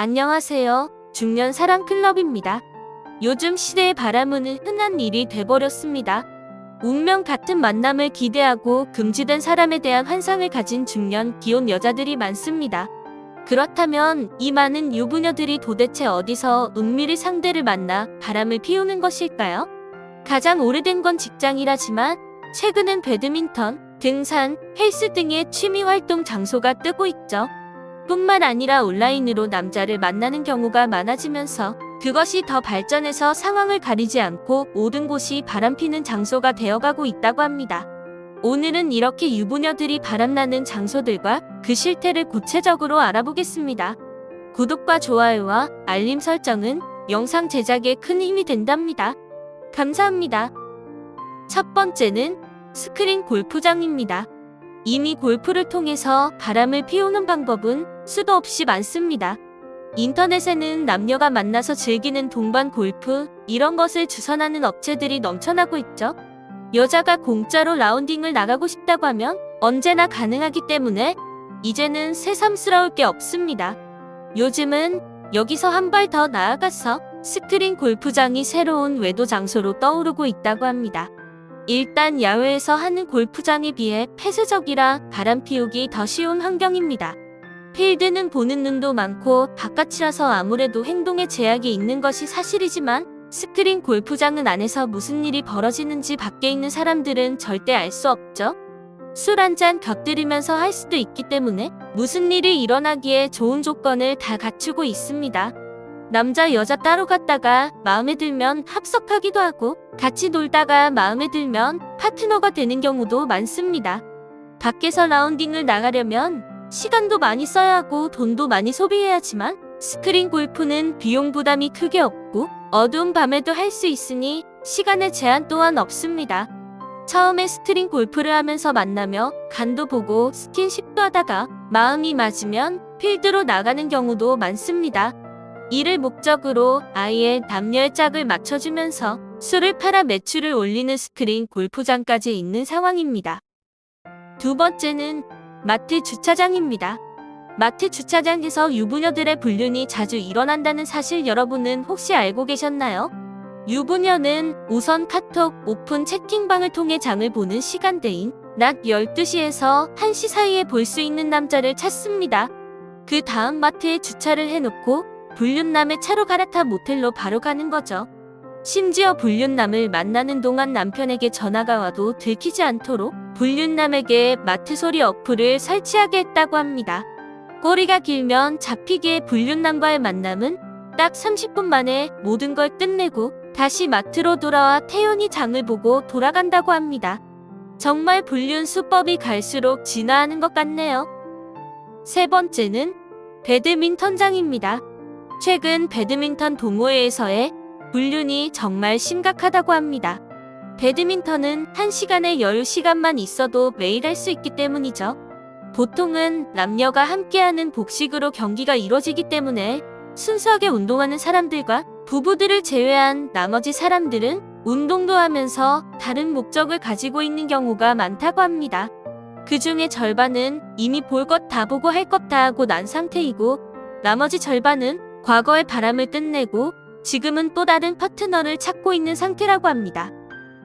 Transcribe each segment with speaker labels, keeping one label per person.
Speaker 1: 안녕하세요. 중년 사랑 클럽입니다. 요즘 시대의 바람은 흔한 일이 돼버렸습니다. 운명 같은 만남을 기대하고 금지된 사람에 대한 환상을 가진 중년 귀여운 여자들이 많습니다. 그렇다면 이 많은 유부녀들이 도대체 어디서 은밀히 상대를 만나 바람을 피우는 것일까요? 가장 오래된 건 직장이라지만 최근엔 배드민턴, 등산, 헬스 등의 취미 활동 장소가 뜨고 있죠. 뿐만 아니라 온라인으로 남자를 만나는 경우가 많아지면서 그것이 더 발전해서 상황을 가리지 않고 모든 곳이 바람피는 장소가 되어가고 있다고 합니다. 오늘은 이렇게 유부녀들이 바람나는 장소들과 그 실태를 구체적으로 알아보겠습니다. 구독과 좋아요와 알림 설정은 영상 제작에 큰 힘이 된답니다. 감사합니다. 첫 번째는 스크린 골프장입니다. 이미 골프를 통해서 바람을 피우는 방법은 수도 없이 많습니다. 인터넷에는 남녀가 만나서 즐기는 동반 골프, 이런 것을 주선하는 업체들이 넘쳐나고 있죠. 여자가 공짜로 라운딩을 나가고 싶다고 하면 언제나 가능하기 때문에 이제는 새삼스러울 게 없습니다. 요즘은 여기서 한 발 더 나아가서 스크린 골프장이 새로운 외도 장소로 떠오르고 있다고 합니다. 일단 야외에서 하는 골프장에 비해 폐쇄적이라 바람 피우기 더 쉬운 환경입니다. 필드는 보는 눈도 많고 바깥이라서 아무래도 행동에 제약이 있는 것이 사실이지만 스크린 골프장은 안에서 무슨 일이 벌어지는지 밖에 있는 사람들은 절대 알 수 없죠. 술 한 잔 곁들이면서 할 수도 있기 때문에 무슨 일이 일어나기에 좋은 조건을 다 갖추고 있습니다. 남자 여자 따로 갔다가 마음에 들면 합석하기도 하고 같이 놀다가 마음에 들면 파트너가 되는 경우도 많습니다. 밖에서 라운딩을 나가려면 시간도 많이 써야 하고 돈도 많이 소비해야지만 스크린 골프는 비용 부담이 크게 없고 어두운 밤에도 할 수 있으니 시간의 제한 또한 없습니다. 처음에 스크린 골프를 하면서 만나며 간도 보고 스킨십도 하다가 마음이 맞으면 필드로 나가는 경우도 많습니다. 이를 목적으로 아예 남녀의 짝을 맞춰주면서 술을 팔아 매출을 올리는 스크린 골프장까지 있는 상황입니다. 두 번째는 마트 주차장입니다. 마트 주차장에서 유부녀들의 불륜이 자주 일어난다는 사실 여러분은 혹시 알고 계셨나요? 유부녀는 우선 카톡 오픈 채팅방을 통해 장을 보는 시간대인 낮 12시에서 1시 사이에 볼 수 있는 남자를 찾습니다. 그 다음 마트에 주차를 해놓고 불륜남의 차로 갈아타 모텔로 바로 가는 거죠. 심지어 불륜남을 만나는 동안 남편에게 전화가 와도 들키지 않도록 불륜남에게 마트 소리 어플을 설치하게 했다고 합니다. 꼬리가 길면 잡히기에 불륜남과의 만남은 딱 30분 만에 모든 걸 끝내고 다시 마트로 돌아와 태연히 장을 보고 돌아간다고 합니다. 정말 불륜 수법이 갈수록 진화하는 것 같네요. 세 번째는 배드민턴장입니다. 최근 배드민턴 동호회에서의 불륜이 정말 심각하다고 합니다. 배드민턴은 1시간의 여유 시간만 있어도 매일 할 수 있기 때문이죠. 보통은 남녀가 함께하는 복식으로 경기가 이루어지기 때문에 순수하게 운동하는 사람들과 부부들을 제외한 나머지 사람들은 운동도 하면서 다른 목적을 가지고 있는 경우가 많다고 합니다. 그 중에 절반은 이미 볼 것 다 보고 할 것 다 하고 난 상태이고 나머지 절반은 과거의 바람을 끝내고 지금은 또 다른 파트너를 찾고 있는 상태라고 합니다.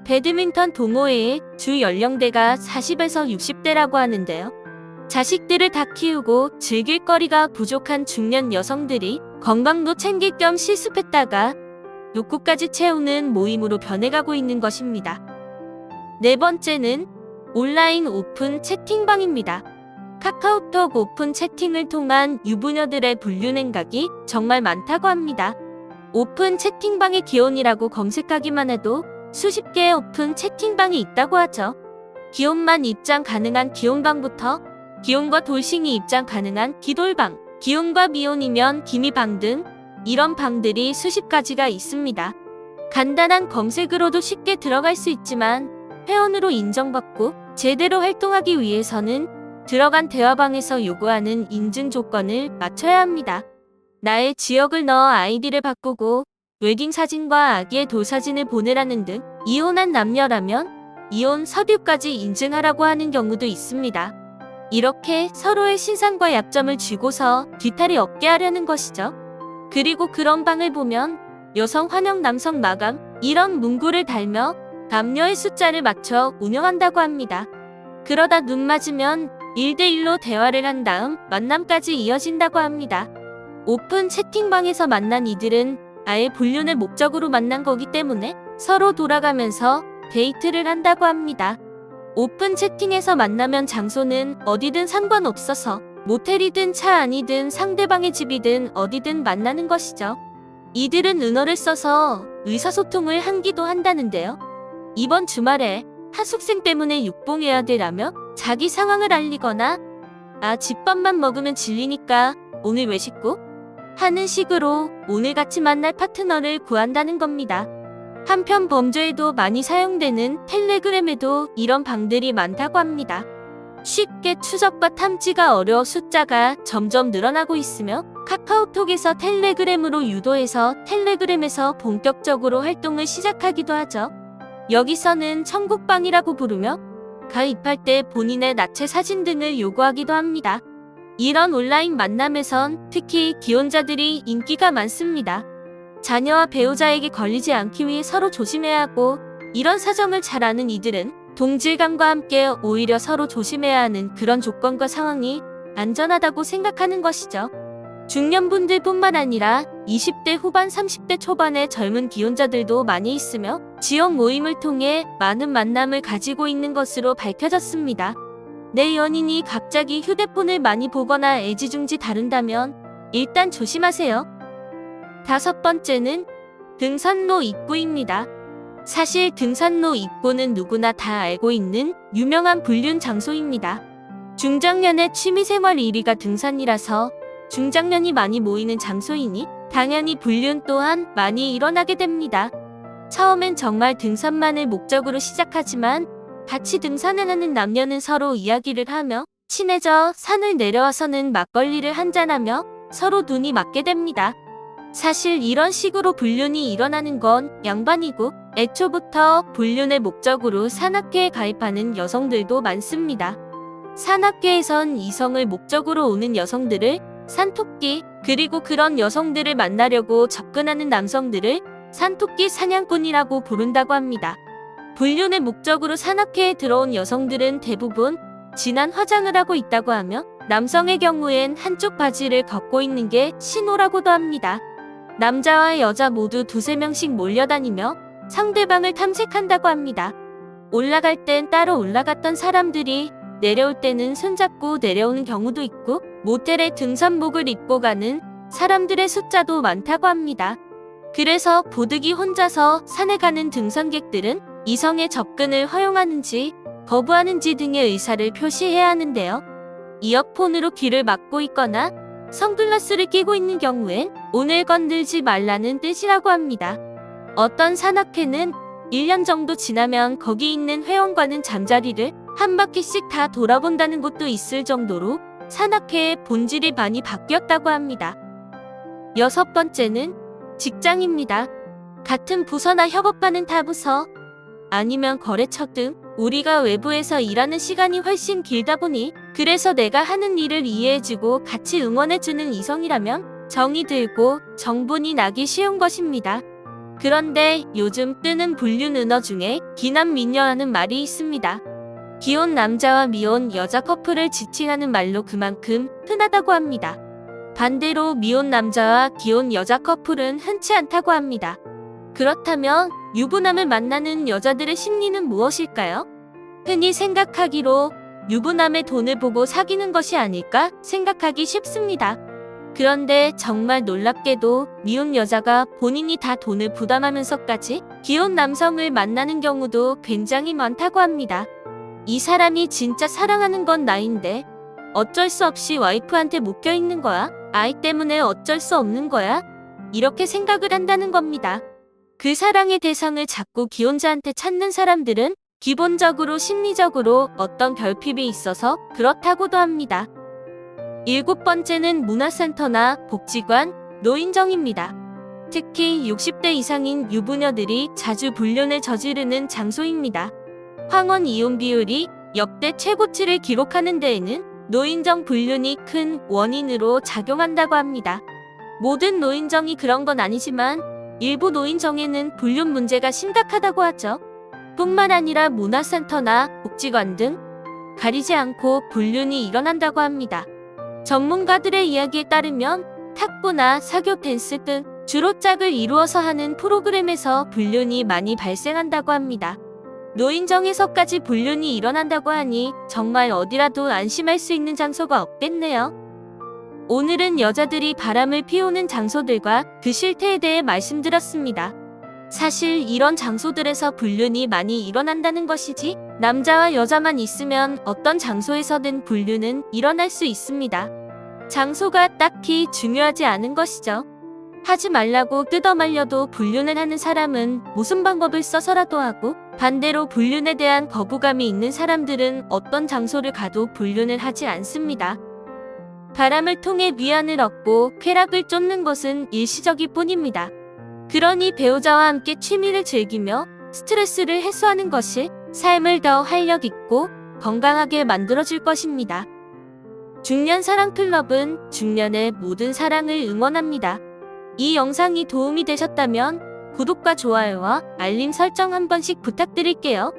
Speaker 1: 배드민턴 동호회의 주 연령대가 40에서 60대라고 하는데요. 자식들을 다 키우고 즐길 거리가 부족한 중년 여성들이 건강도 챙길 겸 실습했다가 욕구까지 채우는 모임으로 변해가고 있는 것입니다. 네 번째는 온라인 오픈 채팅방입니다. 카카오톡 오픈 채팅을 통한 유부녀들의 불륜 행각이 정말 많다고 합니다. 오픈 채팅방의 기혼이라고 검색하기만 해도 수십 개의 오픈 채팅방이 있다고 하죠. 기혼만 입장 가능한 기혼방부터 기혼과 돌싱이 입장 가능한 기돌방, 기혼과 미혼이면 기미방 등 이런 방들이 수십 가지가 있습니다. 간단한 검색으로도 쉽게 들어갈 수 있지만 회원으로 인정받고 제대로 활동하기 위해서는 들어간 대화방에서 요구하는 인증 조건을 맞춰야 합니다. 나의 지역을 넣어 아이디를 바꾸고 웨딩 사진과 아기의 돌사진을 보내라는 등 이혼한 남녀라면 이혼 서류까지 인증하라고 하는 경우도 있습니다. 이렇게 서로의 신상과 약점을 쥐고서 뒤탈이 없게 하려는 것이죠. 그리고 그런 방을 보면 여성 환영 남성 마감 이런 문구를 달며 남녀의 숫자를 맞춰 운영한다고 합니다. 그러다 눈 맞으면 1대1로 대화를 한 다음 만남까지 이어진다고 합니다. 오픈 채팅방에서 만난 이들은 아예 불륜의 목적으로 만난 거기 때문에 서로 돌아가면서 데이트를 한다고 합니다. 오픈 채팅에서 만나면 장소는 어디든 상관없어서 모텔이든 차 안이든 상대방의 집이든 어디든 만나는 것이죠. 이들은 은어를 써서 의사소통을 한기도 한다는데요. 이번 주말에 하숙생 때문에 육봉해야 되라며 자기 상황을 알리거나 집밥만 먹으면 질리니까 오늘 왜 식구? 하는 식으로 오늘 같이 만날 파트너를 구한다는 겁니다. 한편 범죄에도 많이 사용되는 텔레그램에도 이런 방들이 많다고 합니다. 쉽게 추적과 탐지가 어려워 숫자가 점점 늘어나고 있으며 카카오톡에서 텔레그램으로 유도해서 텔레그램에서 본격적으로 활동을 시작하기도 하죠. 여기서는 천국방이라고 부르며 가입할 때 본인의 나체 사진 등을 요구하기도 합니다. 이런 온라인 만남에선 특히 기혼자들이 인기가 많습니다. 자녀와 배우자에게 걸리지 않기 위해 서로 조심해야 하고 이런 사정을 잘 아는 이들은 동질감과 함께 오히려 서로 조심해야 하는 그런 조건과 상황이 안전하다고 생각하는 것이죠. 중년분들뿐만 아니라 20대 후반 30대 초반의 젊은 기혼자들도 많이 있으며 지역 모임을 통해 많은 만남을 가지고 있는 것으로 밝혀졌습니다. 내 연인이 갑자기 휴대폰을 많이 보거나 애지중지 다룬다면 일단 조심하세요. 5번째는 등산로 입구입니다. 사실 등산로 입구는 누구나 다 알고 있는 유명한 불륜 장소입니다. 중장년의 취미생활 1위가 등산이라서 중장년이 많이 모이는 장소이니 당연히 불륜 또한 많이 일어나게 됩니다. 처음엔 정말 등산만을 목적으로 시작하지만 같이 등산을 하는 남녀는 서로 이야기를 하며 친해져 산을 내려와서는 막걸리를 한잔하며 서로 눈이 맞게 됩니다. 사실 이런 식으로 불륜이 일어나는 건 양반이고 애초부터 불륜의 목적으로 산악회에 가입하는 여성들도 많습니다. 산악회에선 이성을 목적으로 오는 여성들을 산토끼, 그리고 그런 여성들을 만나려고 접근하는 남성들을 산토끼 사냥꾼이라고 부른다고 합니다. 불륜의 목적으로 산악회에 들어온 여성들은 대부분 진한 화장을 하고 있다고 하며 남성의 경우엔 한쪽 바지를 걷고 있는 게 신호라고도 합니다. 남자와 여자 모두 2~3명씩 몰려다니며 상대방을 탐색한다고 합니다. 올라갈 땐 따로 올라갔던 사람들이 내려올 때는 손잡고 내려오는 경우도 있고 모텔에 등산복을 입고 가는 사람들의 숫자도 많다고 합니다. 그래서 보드기 혼자서 산에 가는 등산객들은 이성의 접근을 허용하는지 거부하는지 등의 의사를 표시해야 하는데요. 이어폰으로 귀를 막고 있거나 선글라스를 끼고 있는 경우엔 오늘 건들지 말라는 뜻이라고 합니다. 어떤 산악회는 1년 정도 지나면 거기 있는 회원과는 잠자리를 한 바퀴씩 다 돌아본다는 곳도 있을 정도로 산악회의 본질이 많이 바뀌었다고 합니다. 6번째는 직장입니다. 같은 부서나 협업하는 타 부서 아니면 거래처 등 우리가 외부에서 일하는 시간이 훨씬 길다 보니 그래서 내가 하는 일을 이해해주고 같이 응원해주는 이성이라면 정이 들고 정분이 나기 쉬운 것입니다. 그런데 요즘 뜨는 불륜 은어 중에 기남 미녀라는 말이 있습니다. 기혼 남자와 미혼 여자 커플을 지칭하는 말로 그만큼 흔하다고 합니다. 반대로 미혼 남자와 기혼 여자 커플은 흔치 않다고 합니다. 그렇다면 유부남을 만나는 여자들의 심리는 무엇일까요? 흔히 생각하기로 유부남의 돈을 보고 사귀는 것이 아닐까 생각하기 쉽습니다. 그런데 정말 놀랍게도 미혼 여자가 본인이 다 돈을 부담하면서까지 기혼 남성을 만나는 경우도 굉장히 많다고 합니다. 이 사람이 진짜 사랑하는 건 나인데 어쩔 수 없이 와이프한테 묶여있는 거야? 아이 때문에 어쩔 수 없는 거야? 이렇게 생각을 한다는 겁니다. 그 사랑의 대상을 자꾸 기혼자한테 찾는 사람들은 기본적으로 심리적으로 어떤 결핍이 있어서 그렇다고도 합니다. 7번째는 문화센터나 복지관, 노인정입니다. 특히 60대 이상인 유부녀들이 자주 불륜을 저지르는 장소입니다. 황혼 이혼 비율이 역대 최고치를 기록하는 데에는 노인정 불륜이 큰 원인으로 작용한다고 합니다. 모든 노인정이 그런 건 아니지만 일부 노인정에는 불륜 문제가 심각하다고 하죠. 뿐만 아니라 문화센터나 복지관 등 가리지 않고 불륜이 일어난다고 합니다. 전문가들의 이야기에 따르면 탁구나 사교 댄스 등 주로 짝을 이루어서 하는 프로그램에서 불륜이 많이 발생한다고 합니다. 노인정에서까지 불륜이 일어난다고 하니 정말 어디라도 안심할 수 있는 장소가 없겠네요. 오늘은 여자들이 바람을 피우는 장소들과 그 실태에 대해 말씀드렸습니다. 사실 이런 장소들에서 불륜이 많이 일어난다는 것이지 남자와 여자만 있으면 어떤 장소에서든 불륜은 일어날 수 있습니다. 장소가 딱히 중요하지 않은 것이죠. 하지 말라고 뜯어말려도 불륜을 하는 사람은 무슨 방법을 써서라도 하고 반대로 불륜에 대한 거부감이 있는 사람들은 어떤 장소를 가도 불륜을 하지 않습니다. 바람을 통해 위안을 얻고 쾌락을 쫓는 것은 일시적일 뿐입니다. 그러니 배우자와 함께 취미를 즐기며 스트레스를 해소하는 것이 삶을 더 활력 있고 건강하게 만들어줄 것입니다. 중년 사랑 클럽은 중년의 모든 사랑을 응원합니다. 이 영상이 도움이 되셨다면 구독과 좋아요와 알림 설정 한 번씩 부탁드릴게요.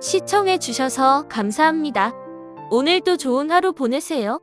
Speaker 1: 시청해 주셔서 감사합니다. 오늘도 좋은 하루 보내세요.